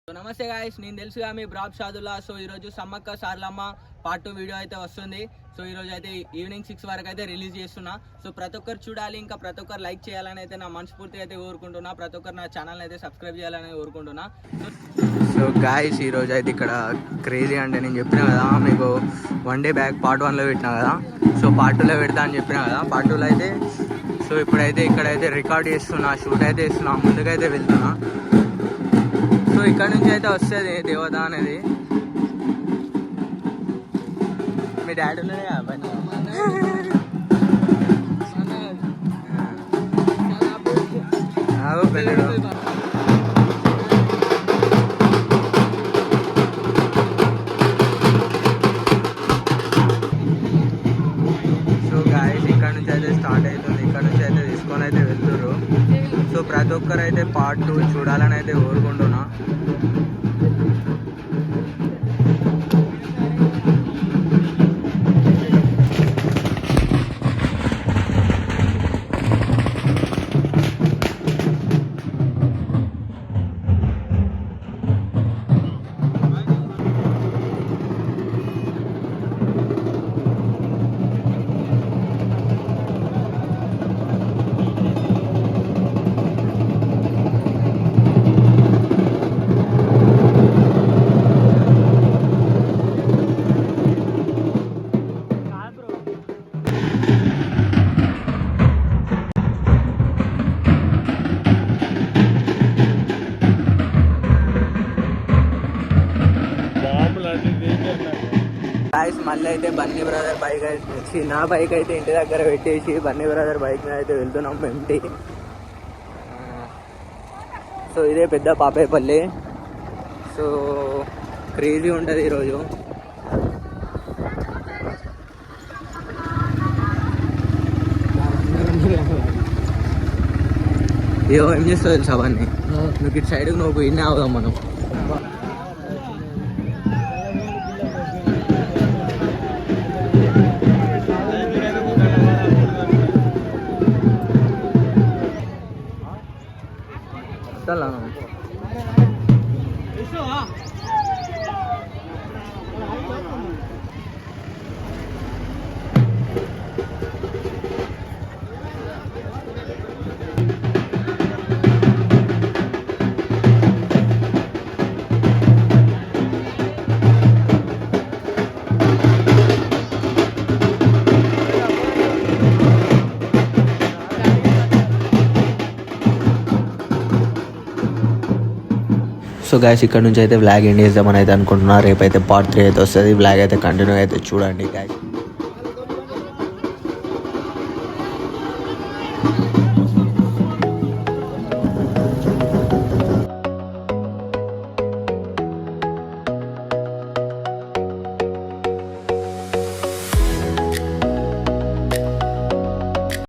So నమస్తే guys, నేను తెలుసుగా మీ బ్రాబ్ షాదుల్లా. సో ఈరోజు సమ్మక్క సారలమ్మ పార్ట్ 2 వీడియో అయితే వస్తుంది. సో ఈరోజు అయితే ఈవినింగ్ 6 వరకు అయితే రిలీజ్ చేస్తున్నా. సో ప్రతి ఒక్కరు చూడాలి, ఇంకా ప్రతి ఒక్కరు లైక్ చేయాలని అయితే నా మనస్ఫూర్తిగా అయితే కోరుకుంటున్నా. ప్రతి ఒక్కరు నా ఛానల్ అయితే సబ్స్క్రైబ్ చేయాలని కోరుకుంటున్నా. సో గాయస్, ఈరోజు అయితే ఇక్కడ క్రేజీ అంటే నేను చెప్పిన కదా మీకు 1 డే బ్యాక్ పార్ట్ 1లో పెట్టినా కదా. సో పార్ట్ 2లో పెడతా అని చెప్పిన కదా. పార్ట్ 2లో అయితే సో ఇప్పుడైతే ఇక్కడైతే రికార్డ్ చేస్తున్నా, షూట్ అయితే చేస్తున్నా, ముందుకైతే వెళ్తున్నా. సో ఇక్కడ నుంచి అయితే వస్తుంది దేవత అనేది. మీ డాడీ ఉన్నది పెళ్ళిడు. సో గాయస్, ఇక్కడ నుంచి అయితే స్టార్ట్ అవుతుంది. ఇక్కడ నుంచి అయితే తీసుకొని అయితే వెళ్తుర్రు. సో ప్రతి ఒక్కరు అయితే పార్ట్ 2 చూడాలని అయితే కోరుకుంటున్నా. మళ్ళీ అయితే బన్నీ బ్రదర్ బైక్ వచ్చి నా బైక్ అయితే ఇంటి దగ్గర పెట్టేసి బన్నీ బ్రదర్ బైక్ మీద అయితే వెళ్తున్నాం ఎంటీ. సో ఇదే పెద్ద పాపేపల్లి. సో క్రేజీ ఉంటుంది ఈరోజు. ఏమో ఏం చేస్తావు తెలుసా అవన్నీ, నువ్వు ఇటు సైడ్కి నువ్వు ఇన్నే అవుదాం మనం. సో గైస్, ఇక్కడ నుంచి అయితే వ్లాగ్ ఎండ్ చేద్దామని అయితే అనుకుంటున్నా. రేపైతే పార్ట్ 3 అయితే వస్తుంది. వ్లాగ్ అయితే కంటిన్యూ అయితే చూడండి గైస్.